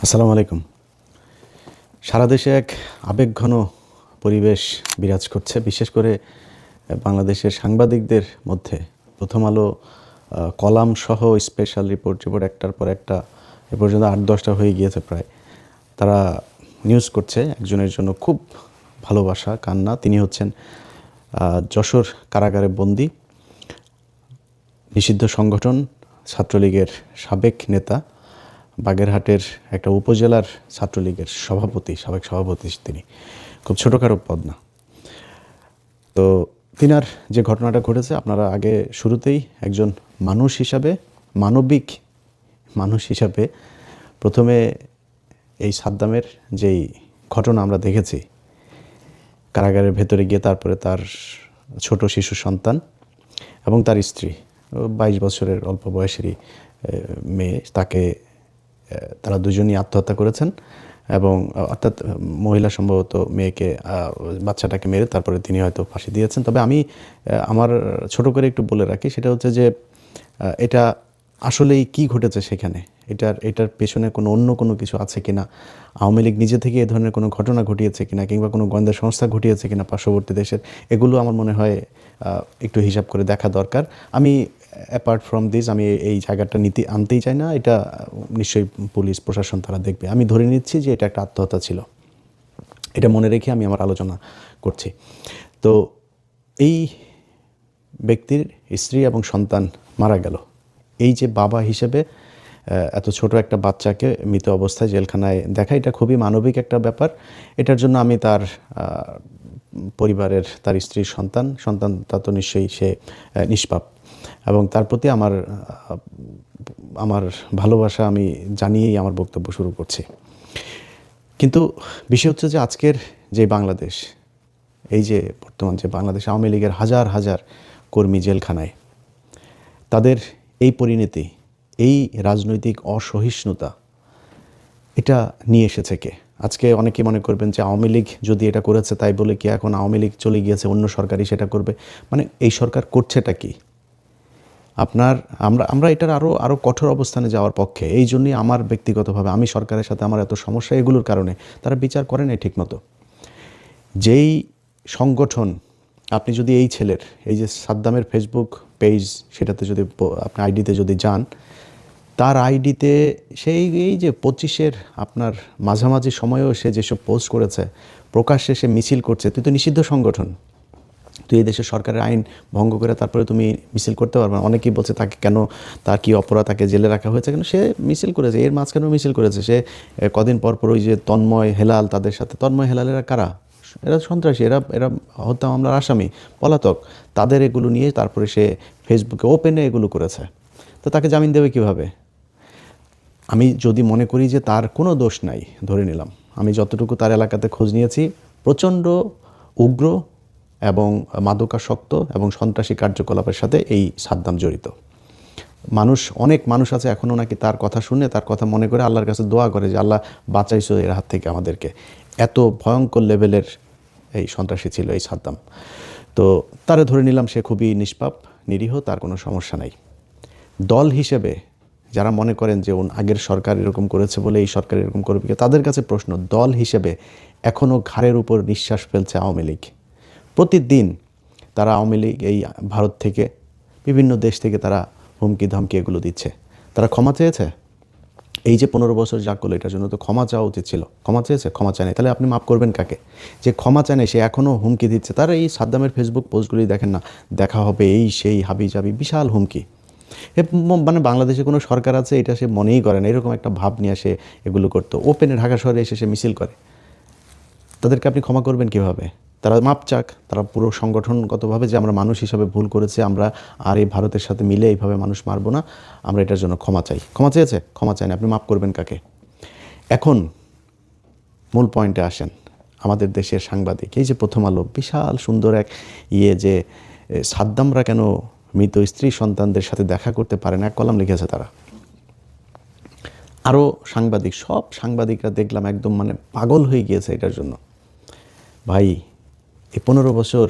আসসালামু আলাইকুম। সারা দেশে এক আবেগঘন পরিবেশ বিরাজ করছে, বিশেষ করে বাংলাদেশের সাংবাদিকদের মধ্যে। প্রথম আলো কলাম সহ স্পেশাল রিপোর্ট একটার পর একটা এ পর্যন্ত ৮-১০টা হয়ে গিয়েছে প্রায়। তারা নিউজ করছে একজনের জন্য খুব ভালোবাসা, কান্না। তিনি হচ্ছেন যশোর কারাগারে বন্দী নিষিদ্ধ সংগঠন ছাত্রলীগের সাবেক নেতা, বাগেরহাটের একটা উপজেলার ছাত্রলীগের সাবেক সভাপতি। তিনি খুব ছোটোখাটো পদ না। তো তিনার যে ঘটনাটা ঘটেছে, আপনারা আগে শুরুতেই একজন মানবিক মানুষ হিসাবে প্রথমে এই সাদ্দামের যেই ঘটনা আমরা দেখেছি, কারাগারের ভেতরে গিয়ে তারপরে তার ছোট শিশু সন্তান এবং তার স্ত্রী 22 বছরের অল্প বয়সেরই মেয়ে, তারা দুজনই আত্মহত্যা করেছেন। এবং অর্থাৎ মহিলা সম্ভবত বাচ্চাটাকে মেরে তারপরে তিনি হয়তো ফাঁসি দিয়েছেন। তবে আমি আমার ছোট করে একটু বলে রাখি, সেটা হচ্ছে যে এটা আসলেই কি ঘটেছে সেখানে, এটার পেছনে অন্য কোনো কিছু আছে কিনা, আওয়ামী লীগ নিজে থেকে এ ধরনের কোনো ঘটনা ঘটিয়েছে কিনা, কিংবা কোনো গোয়েন্দা সংস্থা ঘটিয়েছে কিনা পার্শ্ববর্তী দেশের, এগুলো আমার মনে হয় একটু হিসাব করে দেখা দরকার। আমি অ্যাপার্ট ফ্রম দিস আমি এই জায়গাটা আনতেই চাই না। এটা নিশ্চয়ই পুলিশ প্রশাসন তারা দেখবে। আমি ধরে নিচ্ছি যে এটা একটা আত্মহত্যা ছিল, এটা মনে রেখে আমি আমার আলোচনা করছি। তো এই ব্যক্তির স্ত্রী এবং সন্তান মারা গেল। এই যে বাবা হিসেবে এত ছোট একটা বাচ্চাকে মৃত অবস্থায় জেলখানায় দেখা, এটা খুবই মানবিক একটা ব্যাপার। এটার জন্য আমি তার পরিবারের, তার স্ত্রীর সন্তান তা তো নিশ্চয়ই সে নিষ্পাপ, এবং তার প্রতি আমার ভালোবাসা আমি জানিয়েই আমার বক্তব্য শুরু করছি। কিন্তু বিষয় হচ্ছে যে আজকের যে বাংলাদেশ, এই যে বর্তমান যে বাংলাদেশ, আওয়ামী লীগের হাজার হাজার কর্মী জেলখানায়, তাদের এই পরিণতি, এই রাজনৈতিক অসহিষ্ণুতা, এটা নিয়ে এসেছে কে? আজকে অনেকে মনে করবেন যে আওয়ামী লীগ যদি এটা করেছে তাই বলে কি এখন আওয়ামী লীগ চলে গিয়েছে, অন্য সরকারই সেটা করবে? মানে এই সরকার করছেটা কি? আমরা এটার আরও কঠোর অবস্থানে যাওয়ার পক্ষে। এই জন্যই আমার ব্যক্তিগতভাবে আমি সরকারের সাথে আমার এত সমস্যা, এগুলোর কারণে তারা বিচার করে নাই ঠিকমতো। যেই সংগঠন, আপনি যদি এই ছেলের, এই যে সাদ্দামের ফেসবুক পেজ, সেটাতে যদি আপনি আইডিতে যদি যান, তার আইডিতে এই যে 25-এর আপনার মাঝামাঝি সময়েও সে যেসব পোস্ট করেছে, প্রকাশ্যে সে মিছিল করছে। তুই তো নিষিদ্ধ সংগঠন, তুই এই দেশের সরকারের আইন ভঙ্গ করে তারপরে তুমি মিছিল করতে পারবে না। অনেকেই বলছে তাকে কেন, তার কী অপরাধ, তাকে জেলে রাখা হয়েছে কেন? সে মিছিল করেছে, এর মাঝখানেও মিছিল করেছে সে। কদিন পর ওই যে তন্ময় হেলাল, তাদের সাথে, তন্ময় হেলালেরা কারা? এরা সন্ত্রাসী, এরা হত্যা মামলার আসামি, পলাতক। তাদের এগুলো নিয়ে তারপরে সে ফেসবুকে ওপেনে এগুলো করেছে। তো তাকে জামিন দেবে কিভাবে? আমি যদি মনে করি যে তার কোনো দোষ নাই, ধরে নিলাম, আমি যতটুকু তার এলাকাতে খোঁজ নিয়েছি, প্রচণ্ড উগ্র এবং মাদকাসক্ত এবং সন্ত্রাসী কার্যকলাপের সাথে এই সাদ্দাম জড়িত। অনেক মানুষ আছে এখনও নাকি তার কথা শুনে, তার কথা মনে করে আল্লাহর কাছে দোয়া করে যে আল্লাহ বাঁচাইছো এর হাত থেকে আমাদেরকে। এত ভয়ঙ্কর লেভেলের এই সন্ত্রাসী ছিল এই সাদ্দাম। তো তারে ধরে নিলাম সে খুবই নিষ্পাপ, নিরীহ, তার কোনো সমস্যা নাই। দল হিসেবে যারা মনে করেন যে আগের সরকার এরকম করেছে বলে এই সরকার এরকম করবে, তাদের কাছে প্রশ্ন, দল হিসেবে এখনও ঘাড়ের উপর নিঃশ্বাস ফেলছে আওয়ামী লীগ। প্রতিদিন তারা আওয়ামী লীগ এই ভারত থেকে, বিভিন্ন দেশ থেকে তারা হুমকি ধামকি এগুলো দিচ্ছে। তারা ক্ষমা চেয়েছে? এই যে 15 বছর যা করলো, এটার জন্য তো ক্ষমা চাওয়া উচিত ছিল। ক্ষমা চেয়েছে? ক্ষমা চায় নাই। তাহলে আপনি মাফ করবেন কাকে? যে ক্ষমা চায় নাই সে এখনও হুমকি দিচ্ছে। তারা এই সাদ্দামের ফেসবুক পোস্টগুলি দেখেন না, দেখা হবে এই সেই হাবি জাবি, বিশাল হুমকি। মানে বাংলাদেশে কোনো সরকার আছে এটা সে মনেই করে না, এরকম একটা ভাব নিয়ে সে এগুলো করতো। ওপেনে ঢাকা শহরে এসে সে মিছিল করে। তাদেরকে আপনি ক্ষমা করবেন কীভাবে? তারা মাপ চাক, তারা পুরো সংগঠনগতভাবে যে আমরা মানুষ হিসাবে ভুল করেছি, আমরা আর এই ভারতের সাথে মিলে এইভাবে মানুষ মারব না, আমরা এটার জন্য ক্ষমা চাই। ক্ষমা চেয়েছে? ক্ষমা চায় না। আপনি মাপ করবেন কাকে? এখন মূল পয়েন্টে আসেন। আমাদের দেশের সাংবাদিক, এই যে প্রথম আলো বিশাল সুন্দর এক যে সাদ্দামরা কেন মৃত স্ত্রী সন্তানদের সাথে দেখা করতে পারে না, এক কলাম লিখেছে তারা। আরও সব সাংবাদিকরা দেখলাম একদম পাগল হয়ে গিয়েছে এটার জন্য। ভাই, এই 15 বছর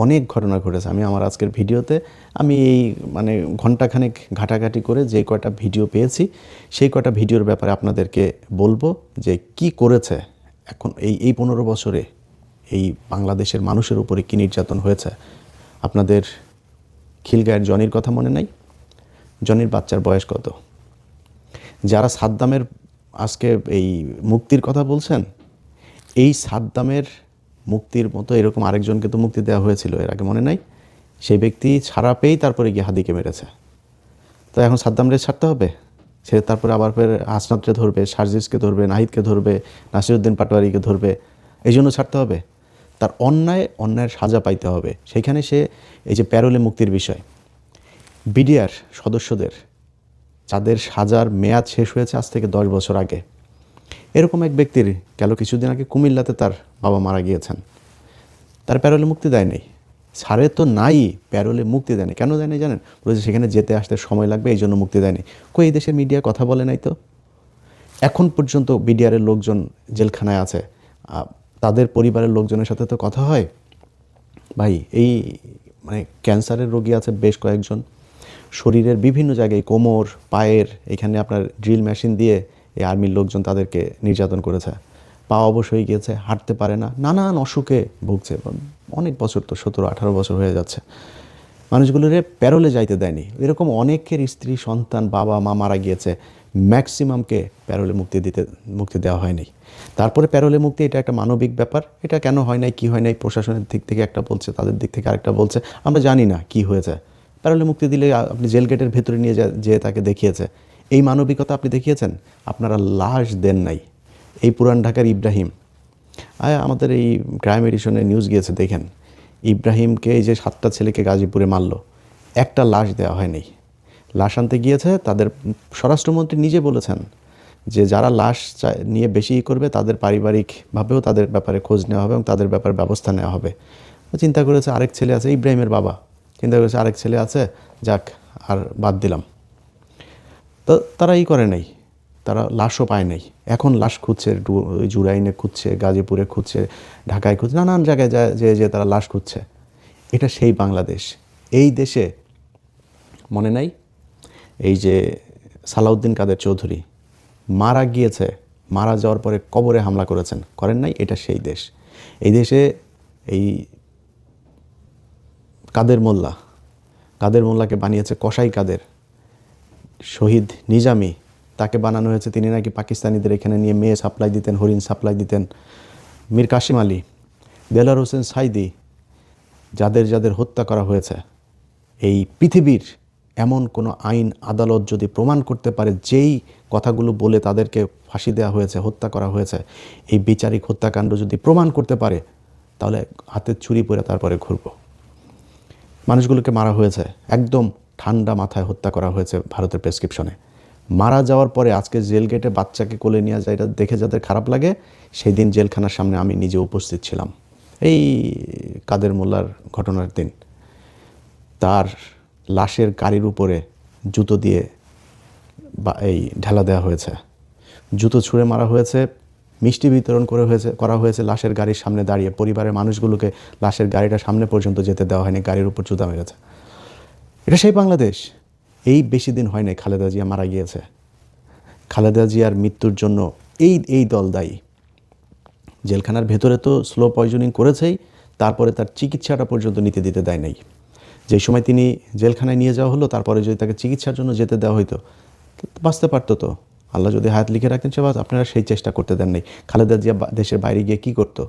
অনেক ঘটনা ঘটেছে। আমি আমার আজকের ভিডিওতে আমি এই মানে ঘণ্টাখানেক ঘাটাঘাটি করে যে কয়টা ভিডিও পেয়েছি সেই কয়টা ভিডিওর ব্যাপারে আপনাদেরকে বলবো যে কি করেছে এখন এই 15 বছরে এই বাংলাদেশের মানুষের উপরে কী নির্যাতন হয়েছে। আপনাদের খিলগাঁয়ের জনির কথা মনে নাই? জনির বাচ্চার বয়স কত? যারা সাদ্দামের আজকে এই মুক্তির কথা বলছেন, এই সাদ্দামের মুক্তির মতো এরকম আরেকজনকে তো মুক্তি দেওয়া হয়েছিল এর আগে, মনে নাই? সেই ব্যক্তি ছাড়া পেয়েই তারপরে গিয়ে হাদিকে মেরেছে। তো এখন সাদ্দামরে ছাড়তে হবে? সে তারপরে আবার ফের হাসনাতরে ধরবে, সার্জিসকে ধরবে, নাহিদকে ধরবে, নাসিরুদ্দিন পাটোয়ারিকে ধরবে, এই জন্য ছাড়তে হবে? তার অন্যায়ের সাজা পাইতে হবে। সেইখানে সে এই যে প্যারোলে মুক্তির বিষয়, বিডিআর সদস্যদের যাদের সাজার মেয়াদ শেষ হয়েছে আজ থেকে 10 বছর আগে, এরকম এক ব্যক্তির গেল কিছুদিন আগে কুমিল্লাতে তার বাবা মারা গিয়েছেন, তার প্যারোলে মুক্তি দেয় নাই। ছাড়ে তো নাই, প্যারোলে মুক্তি দেয়নি। কেন দেয় নাই জানেন? বলেছে সেখানে যেতে আসতে সময় লাগবে, এই জন্য মুক্তি দেয়নি। কই এই দেশের মিডিয়া কথা বলে নাই তো? এখন পর্যন্ত বিডিআরের লোকজন জেলখানায় আছে, তাদের পরিবারের লোকজনের সাথে তো কথা হয়। ভাই এই মানে ক্যান্সারের রোগী আছে বেশ কয়েকজন, শরীরের বিভিন্ন জায়গায় কোমর পায়ের এখানে আপনার ড্রিল মেশিন দিয়ে এই আর্মির লোকজন তাদেরকে নির্যাতন করেছে। পা অবশ হয়ে গিয়েছে, হাঁটতে পারে না, নানান অসুখে ভুগছে। অনেক বছর, তো 17-18 বছর হয়ে যাচ্ছে। মানুষগুলোরে প্যারোলে যাইতে দেয়নি। এরকম অনেকের স্ত্রী সন্তান বাবা মা মারা গিয়েছে, ম্যাক্সিমামকে প্যারোলে মুক্তি দেওয়া হয়নি। তারপরে প্যারোলে মুক্তি এটা একটা মানবিক ব্যাপার, এটা কেন হয় নাই কী হয় নাই প্রশাসনের দিক থেকে একটা বলছে, তাদের দিক থেকে আরেকটা বলছে, আমরা জানি না কি হয়েছে। প্যারোলে মুক্তি দিলে আপনি জেল গেটের ভেতরে নিয়ে যে তাকে দেখিয়েছে, এই মানবিকতা আপনি দেখিয়েছেন? আপনারা লাশ দেন নাই। এই পুরান ঢাকার ইব্রাহিম, আমাদের এই ক্রাইম এডিশনে নিউজ গিয়েছে, দেখেন ইব্রাহিমকে এই যে 7টা ছেলেকে গাজীপুরে মারল, একটা লাশ দেওয়া হয়নি। লাশ আনতে গিয়েছে, তাদের স্বরাষ্ট্রমন্ত্রী নিজে বলেছেন যে যারা লাশ নিয়ে বেশি করবে তাদের পারিবারিকভাবেও তাদের ব্যাপারে খোঁজ নেওয়া হবে এবং তাদের ব্যাপারে ব্যবস্থা নেওয়া হবে। চিন্তা করেছে আরেক ছেলে আছে, ইব্রাহিমের বাবা চিন্তা করেছে আরেক ছেলে আছে, যাক আর বাদ দিলাম। তো তারা করে নাই, তারা লাশও পায় নাই। এখন লাশ খুঁজছে, জুরাইনে খুঁজছে, গাজীপুরে খুঁজছে, ঢাকায় খুঁজছে, নানান জায়গায় যে তারা লাশ খুঁজছে। এটা সেই বাংলাদেশ। এই দেশে মনে নাই এই যে সালাউদ্দিন কাদের চৌধুরী মারা গিয়েছে, মারা যাওয়ার পরে কবরে হামলা করেন নাই? এটা সেই দেশ। এই দেশে এই কাদের মোল্লাকে বানিয়েছে কসাই কাদের, শহীদ নিজামী তাকে বানানো হয়েছে, তিনি নাকি পাকিস্তানিদের এখানে নিয়ে মেয়ে সাপ্লাই দিতেন, হরিণ সাপ্লাই দিতেন। মীর কাসিম আলী, দেলার হোসেন সাইদি, যাদের হত্যা করা হয়েছে, এই পৃথিবীর এমন কোনো আইন আদালত যদি প্রমাণ করতে পারে যেই কথাগুলো বলে তাদেরকে ফাঁসি দেওয়া হয়েছে, হত্যা করা হয়েছে, এই বিচারিক হত্যাকাণ্ড যদি প্রমাণ করতে পারে, তাহলে হাতের ছুরি পরে তারপরে ঘুরব। মানুষগুলোকে মারা হয়েছে, একদম ঠান্ডা মাথায় হত্যা করা হয়েছে ভারতের প্রেসক্রিপশনে। মারা যাওয়ার পরে আজকে জেল গেটে বাচ্চাকে কোলে নিয়ে যায়, এটা দেখে যাদের খারাপ লাগে, সেই দিন জেলখানার সামনে আমি নিজে উপস্থিত ছিলাম। এই কাদের মোল্লার ঘটনার দিন তার লাশের গাড়ির উপরে জুতো দিয়ে ঢেলা দেওয়া হয়েছে, জুতো ছুঁড়ে মারা হয়েছে, মিষ্টি বিতরণ করা হয়েছে লাশের গাড়ির সামনে দাঁড়িয়ে। পরিবারের মানুষগুলোকে লাশের গাড়িটা সামনে পর্যন্ত যেতে দেওয়া হয়নি, গাড়ির উপর জুতা মেরেছে। এটা সেই বাংলাদেশ। এই বেশি দিন হয় নাই খালেদা জিয়া মারা গিয়েছে। খালেদা জিয়ার মৃত্যুর জন্য এই দল দায়ী। জেলখানার ভেতরে তো স্লো পয়জনিং করেছেই, তারপরে তার চিকিৎসাটা পর্যন্ত নিতে দিতে দেয় নাই। যে সময় তিনি জেলখানায় নিয়ে যাওয়া হলো, তারপরে যদি তাকে চিকিৎসার জন্য যেতে দেওয়া হইতো, বাঁচতে পারতো তো। আল্লাহ যদি হায়াত লিখে রাখতেন সে আপনারা সেই চেষ্টা করতে দেন নাই। খালেদা জিয়া দেশের বাইরে গিয়ে কী করতো?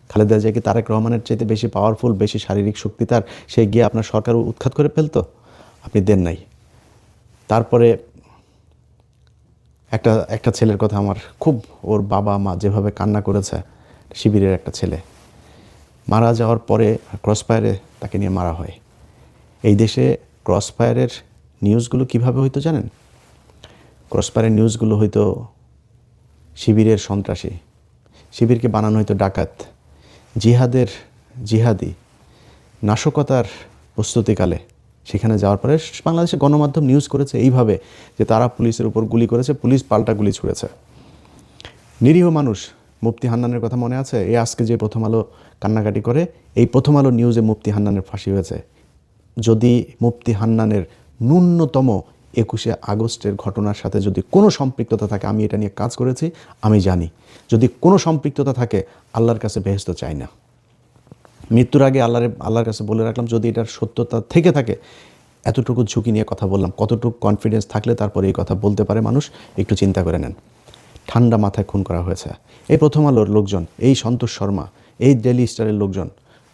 খালেদা জিয়া কি তারেক রহমানের চাইতে বেশি পাওয়ারফুল, বেশি শারীরিক শক্তি তার, সে গিয়ে আপনার সরকার উৎখাত করে ফেলতো? আপনি দেন নাই। তারপরে একটা ছেলের কথা আমার খুব, ওর বাবা মা যেভাবে কান্না করেছে, শিবিরের একটা ছেলে মারা যাওয়ার পরে ক্রসফায়ারে তাকে নিয়ে মারা হয়। এই দেশে ক্রসফায়ারের নিউজগুলো কিভাবে হইতো জানেন? ক্রসফায়ারের নিউজগুলো হয়তো শিবিরের সন্ত্রাসী, শিবিরকে বানানো হয়তো ডাকাত, জিহাদি নাশকতার প্রস্তুতিকালে সেখানে যাওয়ার পরে বাংলাদেশের গণমাধ্যম নিউজ করেছে এইভাবে যে তারা পুলিশের উপর গুলি করেছে, পুলিশ পাল্টা গুলি ছুঁড়েছে। নিরীহ মানুষ মুফতি হান্নানের কথা মনে আছে? এই আজকে যে প্রথম আলো কান্নাকাটি করে, এই প্রথম আলো নিউজে মুফতি হান্নানের ফাঁসি হয়েছে। যদি মুফতি হান্নানের ন্যূনতম 21শে আগস্টের ঘটনার সাথে যদি কোনো সম্পৃক্ততা থাকে, আমি এটা নিয়ে কাজ করেছি, আমি জানি, যদি কোনো সম্পৃক্ততা থাকে আল্লাহর কাছে বেহেশত চাই না। মৃত্যুর আগে আল্লাহর কাছে বলে রাখলাম, যদি এটার সত্যতা থেকে থাকে, এতটুকু ঝুঁকি নিয়ে কথা বললাম, কতটুকু কনফিডেন্স থাকলে তারপরে এই কথা বলতে পারে মানুষ, একটু চিন্তা করে নেন। ঠান্ডা মাথায় খুন করা হয়েছে। এই প্রথম আলোর লোকজন, এই সন্তোষ শর্মা, এই ডেইলি স্টারের লোকজন,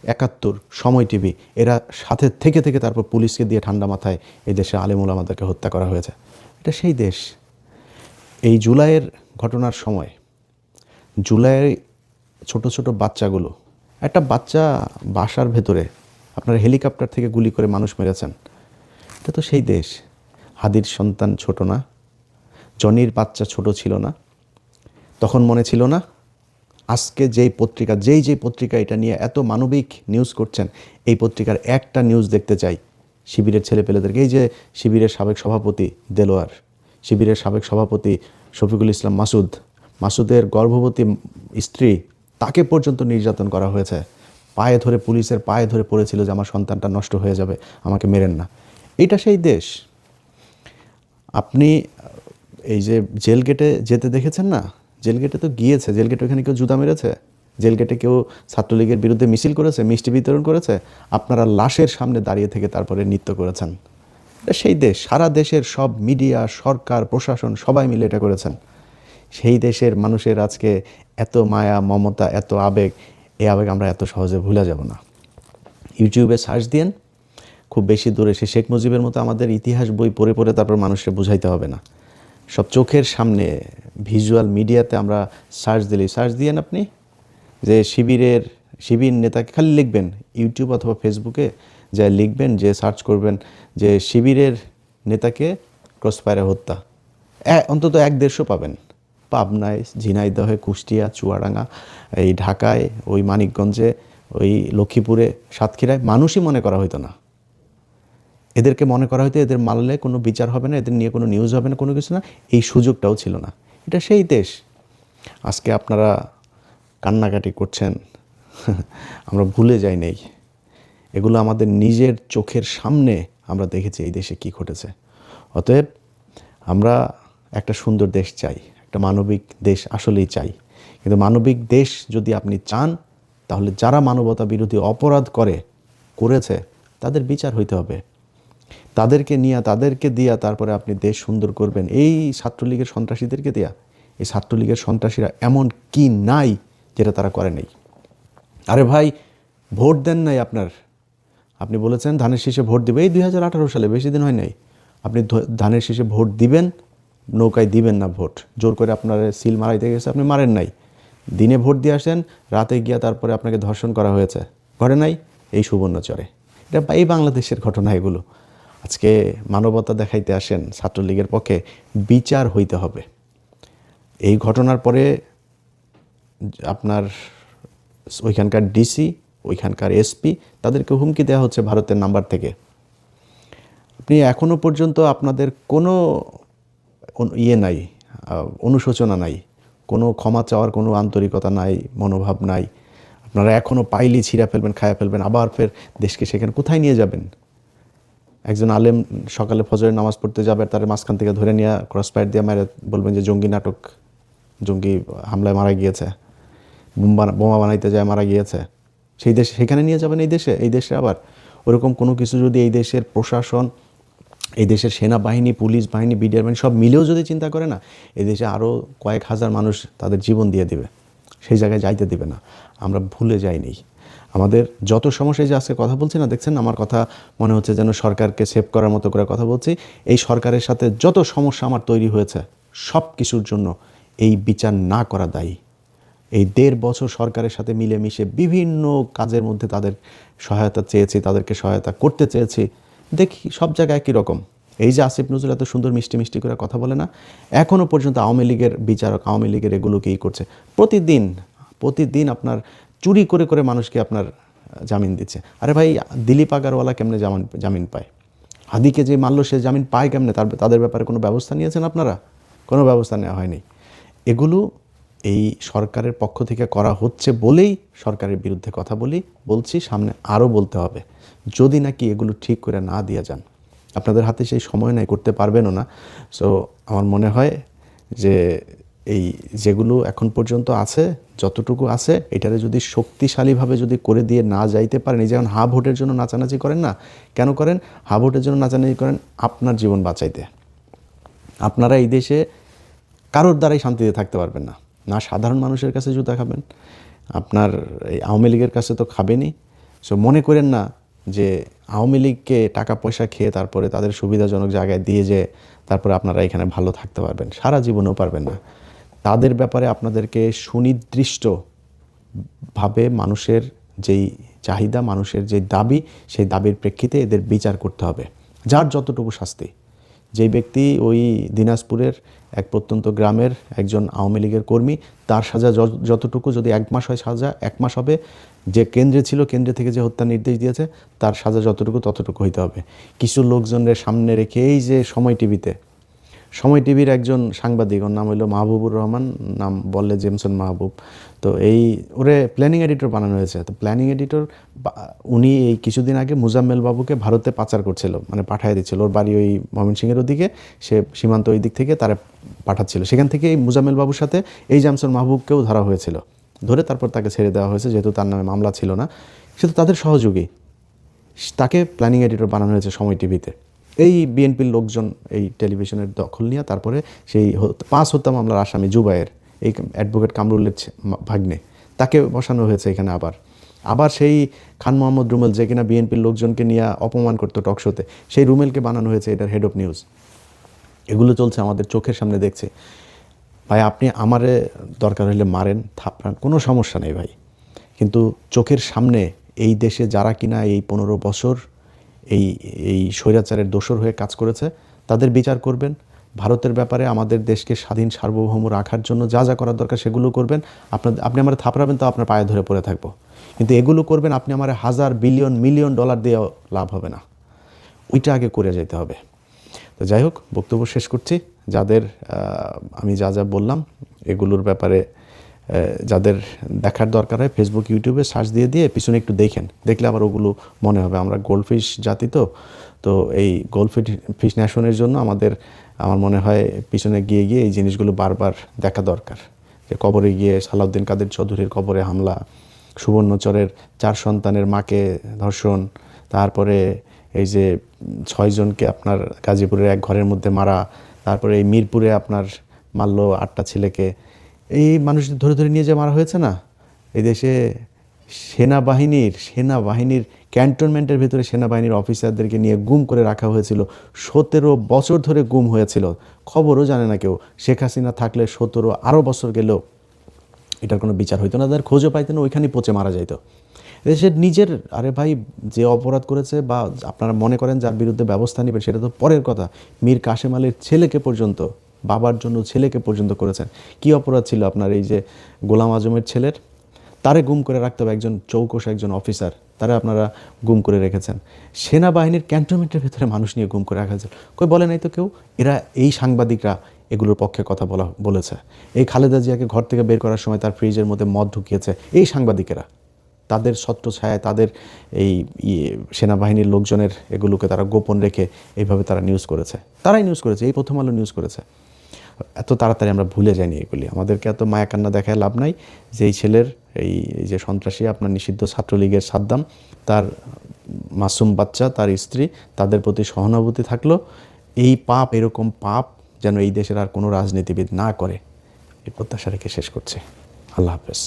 71, সময় টিভি, এরা সাথে থেকে থেকে তারপর পুলিশকে দিয়ে ঠান্ডা মাথায় এই দেশে আলেম ওলামাদেরকে হত্যা করা হয়েছে। এটা সেই দেশ। এই জুলাইয়ের ঘটনার সময়, জুলাইয়ের ছোট ছোট বাচ্চাগুলো, একটা বাচ্চা বাসার ভেতরে আপনারা হেলিকপ্টার থেকে গুলি করে মানুষ মেরেছেন, এটা তো সেই দেশ। হাদির সন্তান ছোট না, জনির বাচ্চা ছোট ছিল না, তখন মনে ছিল না? আজকে যেই পত্রিকা, যেই পত্রিকা এটা নিয়ে এত মানবিক নিউজ করছেন, এই পত্রিকার একটা নিউজ দেখতে চাই শিবিরের ছেলেপেলেদেরকে। এই যে শিবিরের সাবেক সভাপতি দেলোয়ার, শিবিরের সাবেক সভাপতি শফিকুল ইসলাম মাসুদের গর্ভবতী স্ত্রী, তাকে পর্যন্ত নির্যাতন করা হয়েছে। পায়ে ধরে, পুলিশের পায়ে ধরে পড়েছিল যে আমার সন্তানটা নষ্ট হয়ে যাবে, আমাকে মেরেন না। এইটা সেই দেশ। আপনি এই যে জেল গেটে যেতে দেখেছেন না? জেল গেটে তো গিয়েছে, জেল গেটে ওখানে কেউ জুতা মেরেছে? জেল গেটে কেউ ছাত্রলীগের বিরুদ্ধে মিছিল করেছে, মিষ্টি বিতরণ করেছে? আপনারা লাশের সামনে দাঁড়িয়ে থেকে তারপরে নৃত্য করেছেন। এটা সেই দেশ। সারা দেশের সব মিডিয়া, সরকার, প্রশাসন সবাই মিলে এটা করেছেন। সেই দেশের মানুষের আজকে এত মায়া, মমতা, এত আবেগ, এই আবেগ আমরা এত সহজে ভুলে যাব না। ইউটিউবে সার্চ দিয়েন, খুব বেশি দূরে সে শেখ মুজিবের মতো আমাদের ইতিহাস বই পড়ে পড়ে তারপর মানুষকে বুঝাইতে হবে না। সব চোখের সামনে ভিজুয়াল মিডিয়াতে আমরা সার্চ দিয়েন আপনি যে শিবির নেতাকে, খালি লিখবেন ইউটিউব অথবা ফেসবুকে যা লিখবেন, যে সার্চ করবেন যে শিবিরের নেতাকে ক্রসফায়ারে হত্যা, অন্তত 1-150 পাবেন। পাবনায়, ঝিনাইদহে, কুষ্টিয়া, চুয়াডাঙ্গা, এই ঢাকায়, ওই মানিকগঞ্জে, ওই লক্ষ্মীপুরে, সাতক্ষীরায় মানুষই মনে করা হইতো না। এদেরকে মনে করা হয়তো এদের মারলে কোনো বিচার হবে না, এদের নিয়ে কোনো নিউজ হবে না, কোনো কিছু না, এই সুযোগটাও ছিল না। এটা সেই দেশ। আজকে আপনারা কান্নাকাটি করছেন, আমরা ভুলে যাই নাই। এগুলো আমাদের নিজের চোখের সামনে আমরা দেখেছি এই দেশে কি ঘটেছে। অতএব আমরা একটা সুন্দর দেশ চাই, একটা মানবিক দেশ আসলেই চাই। কিন্তু মানবিক দেশ যদি আপনি চান, তাহলে যারা মানবতা বিরোধী অপরাধ করেছে তাদের বিচার হইতে হবে। তাদেরকে দিয়া তারপরে আপনি দেশ সুন্দর করবেন। এই ছাত্রলীগের সন্ত্রাসীদেরকে দেয়া, এই ছাত্রলীগের সন্ত্রাসীরা এমন কি নাই যেটা তারা করে নেই? আরে ভাই, ভোট দেন নাই আপনি বলেছেন ধানের শীষে ভোট দিবে, এই 2018 সালে, বেশি দিন হয় নাই। আপনি ধানের শীষে ভোট দিবেন, নৌকায় দিবেন না ভোট, জোর করে আপনার সিল মারাইতে গেছে, আপনি মারেন নাই। দিনে ভোট দিয়ে আসেন, রাতে গিয়া তারপরে আপনাকে ধর্ষণ করা হয়েছে, ঘরে নাই? এই সুবর্ণচরে। এটা এই বাংলাদেশের ঘটনা এগুলো। আজকে মানবতা দেখাইতে আসেন ছাত্রলীগের পক্ষে, বিচার হইতে হবে। এই ঘটনার পরে আপনার ওইখানকার ডিসি, ওইখানকার এসপি, তাদেরকে হুমকি দেওয়া হচ্ছে ভারতের নাম্বার থেকে। আপনি এখনও পর্যন্ত আপনাদের কোনো নাই, অনুশোচনা নাই, কোনো ক্ষমা চাওয়ার কোনো আন্তরিকতা নাই, মনোভাব নাই। আপনারা এখনও পাইলি ছিঁড়া ফেলবেন, খায়া ফেলবেন, আবার ফের দেশকে সেখানে কোথায় নিয়ে যাবেন? একজন আলেম সকালে ফজরের নামাজ পড়তে যাবে, তার মাঝখান থেকে ধরে নিয়ে ক্রসফায়ার দিয়ে মেরে বলবেন যে জঙ্গি নাটক, জঙ্গি হামলায় মারা গিয়েছে, বোমা বানাইতে যায় মারা গিয়েছে। সেই দেশে সেখানে নিয়ে যাবেন? এই দেশে আবার ওরকম কোনো কিছু যদি এই দেশের প্রশাসন, এই দেশের সেনাবাহিনী, পুলিশ বাহিনী, বিডিআর বাহিনী সব মিলেও যদি চিন্তা করে না, এই দেশে আরও কয়েক হাজার মানুষ তাদের জীবন দিয়ে দিবে, সেই জায়গায় যাইতে দিবে না। আমরা ভুলে যাইনি আমাদের যত সমস্যায় যে আজকে কথা বলছি না, দেখছেন আমার কথা মনে হচ্ছে যেন সরকারকে সেভ করার মতো করে কথা বলছি। এই সরকারের সাথে যত সমস্যা আমার তৈরি হয়েছে, সব কিছুর জন্য এই বিচার না করা দায়ী। এই 1.5 বছর সরকারের সাথে মিলেমিশে বিভিন্ন কাজের মধ্যে তাদের সহায়তা চেয়েছি, তাদেরকে সহায়তা করতে চেয়েছি, দেখি সব জায়গায় একই রকম। এই যে আসিফ নজরুল এত সুন্দর মিষ্টি মিষ্টি করে কথা বলে না, এখনও পর্যন্ত আওয়ামী লীগের বিচারক, আওয়ামী লীগের এগুলোকেই করছে। প্রতিদিন আপনার চুরি করে করে মানুষকে আপনার জামিন দিচ্ছে। আরে ভাই, দিলীপ আগারওয়ালা কেমনে জামিন পায়? হাদিকে যে মারল সে জামিন পায় কেমনে? তাদের ব্যাপারে কোনো ব্যবস্থা নিয়েছেন আপনারা? কোনো ব্যবস্থা নেওয়া হয়নি। এই সরকারের পক্ষ থেকে করা হচ্ছে বলেই সরকারের বিরুদ্ধে কথা বলছি, সামনে আরও বলতে হবে, যদি নাকি এগুলো ঠিক করে না দিয়ে যান। আপনাদের হাতে সেই সময় নাই, করতে পারবেনও না। সো আমার মনে হয় যে এই যেগুলো এখন পর্যন্ত আছে, যতটুকু আছে, এটারে যদি শক্তিশালীভাবে যদি করে দিয়ে না যাইতে পারেন, এই যেমন হা ভোটের জন্য নাচানাচি করেন না, কেন করেন? হা ভোটের জন্য নাচানাচি করেন আপনার জীবন বাঁচাইতে। আপনারা এই দেশে কারোর দ্বারাই শান্তিতে থাকতে পারবেন না, না সাধারণ মানুষের কাছে জুতা খাবেন, আপনার এই আওয়ামী লীগের কাছে তো খাবেনই। সো মনে করেন না যে আওয়ামী লীগকে টাকা পয়সা খেয়ে তারপরে তাদের সুবিধাজনক জায়গায় দিয়ে যে তারপরে আপনারা এখানে ভালো থাকতে পারবেন, সারা জীবনেও পারবেন না। তাদের ব্যাপারে আপনাদেরকে সুনির্দিষ্টভাবে মানুষের যেই চাহিদা, মানুষের যে দাবি, সেই দাবির প্রেক্ষিতে এদের বিচার করতে হবে, যার যতটুকু শাস্তি। যেই ব্যক্তি ওই দিনাজপুরের এক প্রত্যন্ত গ্রামের একজন আওয়ামী লীগের কর্মী, তার সাজা যতটুকু, যদি 1 মাস হয় সাজা 1 মাস হবে। যে কেন্দ্রে ছিল, কেন্দ্রে থেকে যে হত্যার নির্দেশ দিয়েছে, তার সাজা যতটুকু ততটুকু হইতে হবে। কিছু লোকজনের সামনে রেখে এই যে সময় টিভির একজন সাংবাদিক, ওর নাম হলো মাহবুবুর রহমান, নাম বললে জেমসন মাহবুব, তো এই ওরে প্ল্যানিং এডিটর বানানো হয়েছে। তো প্ল্যানিং এডিটর উনি এই কিছুদিন আগে মুজাম্মেল বাবুকে ভারতে পাচার করছিল, মানে পাঠিয়ে দিচ্ছিল। ওর বাড়ি ওই ময়মনসিংহের ওদিকে, সে সীমান্ত ওই দিক থেকে তারা পাঠাচ্ছিল। সেখান থেকে এই মুজাম্মেল বাবুর সাথে এই জেমসন মাহবুবকেও ধরা হয়েছিল, ধরে তারপর তাকে ছেড়ে দেওয়া হয়েছে, যেহেতু তার নামে মামলা ছিল না। সে তো তাদের সহযোগী, তাকে প্ল্যানিং এডিটর বানানো হয়েছে সময় টিভিতে। এই বিএনপির লোকজন এই টেলিভিশনের দখল নিয়ে তারপরে সেই 5 হত্যা মামলার আসামি জুবায়ের, এই অ্যাডভোকেট কামরুলের ভাগ্নে, তাকে বসানো হয়েছে এখানে। আবার সেই খান মোহাম্মদ রুমেল, যে কিনা বিএনপির লোকজনকে নিয়ে অপমান করতো টকশোতে, সেই রুমেলকে বানানো হয়েছে এটার হেড অফ নিউজ। এগুলো চলছে আমাদের চোখের সামনে দেখছে। ভাই আপনি আমারে দরকার হলে মারেন, থাপড়ান, কোনো সমস্যা নেই ভাই, কিন্তু চোখের সামনে এই দেশে যারা কিনা এই 15 বছর এই স্বৈরাচারের দোসর হয়ে কাজ করেছে, তাদের বিচার করবেন। ভারতের ব্যাপারে আমাদের দেশকে স্বাধীন সার্বভৌম রাখার জন্য যা যা করার দরকার সেগুলো করবেন। আপনি আমার থাপড়াবেন তো আপনার পায়ে ধরে পড়ে থাকবো, কিন্তু এগুলো করবেন আপনি আমার $1,000 বিলিয়ন মিলিয়ন ডলার দিয়েও লাভ হবে না, ওইটা আগে করে যেতে হবে। তো যাই হোক, বক্তব্য শেষ করছি। যাদের আমি যা যা বললাম এগুলোর ব্যাপারে যাদের দেখার দরকার হয়, ফেসবুক ইউটিউবে সার্চ দিয়ে পিছনে একটু দেখলে আবার ওগুলো মনে হবে। আমরা গোল্ডফিশ জাতি, তো এই গোল্ডফিশ ন্যাশনের জন্য আমার মনে হয় পিছনে গিয়ে এই জিনিসগুলো বারবার দেখা দরকার। যে কবরে গিয়ে সালাউদ্দিন কাদের চৌধুরীর কবরে হামলা, সুবর্ণচরের 4 সন্তানের মাকে ধর্ষণ, তারপরে এই যে 6 জনকে আপনার গাজীপুরের এক ঘরের মধ্যে মারা, তারপরে এই মিরপুরে আপনার মারল 8টা ছেলেকে, এই মানুষদের ধরে ধরে নিয়ে যে মারা হয়েছে না। এই দেশে সেনাবাহিনীর ক্যান্টনমেন্টের ভিতরে সেনাবাহিনীর অফিসারদেরকে নিয়ে গুম করে রাখা হয়েছিল, 17 বছর ধরে গুম হয়েছিল, খবরও জানে না কেউ। শেখ হাসিনা থাকলে 17 আরও বছর গেলেও এটার কোনো বিচার হইতো না, তাদের খোঁজও পাইতেন, ওইখানেই পচে মারা যাইতো। দেশের নিজের, আরে ভাই যে অপরাধ করেছে বা আপনারা মনে করেন যার বিরুদ্ধে ব্যবস্থা নেবেন সেটা তো পরের কথা, মীর কাশেম আলীর ছেলেকে পর্যন্ত, বাবার জন্য ছেলেকে পর্যন্ত করেছেন। কি অপরাধ ছিল আপনার এই যে গোলাম আজমের ছেলের? তারে গুম করে রাখতে হবে, একজন চৌকস একজন অফিসার, তারা আপনারা গুম করে রেখেছেন। সেনাবাহিনীর ক্যান্টনমেন্টের ভিতরে মানুষ নিয়ে গুম করে রাখা হয়েছে, কই বলে নাই তো কেউ। এই সাংবাদিকরা এগুলোর পক্ষে কথা বলেছে। এই খালেদা জিয়াকে ঘর থেকে বের করার সময় তার ফ্রিজের মধ্যে মদ ঢুকিয়েছে এই সাংবাদিকেরা। তাদের ছত্রছায়ায় তাদের এই সেনাবাহিনীর লোকজনের এগুলোকে তারা গোপন রেখে এইভাবে তারা তারাই নিউজ করেছে, এই প্রথম আলো নিউজ করেছে। এত তাড়াতাড়ি আমরা ভুলে যাইনি এগুলি, আমাদেরকে এত মায়া কান্না দেখায় লাভ নাই। যে এই ছেলের এই যে সন্ত্রাসী আপনার নিষিদ্ধ ছাত্রলীগের সাদ্দাম, তার মাসুম বাচ্চা, তার স্ত্রী, তাদের প্রতি সহানুভূতি থাকলো। এরকম পাপ যেন এই দেশের আর কোনো রাজনীতিবিদ না করে, এই প্রত্যাশা রেখে শেষ করছে। আল্লাহ হাফেজ।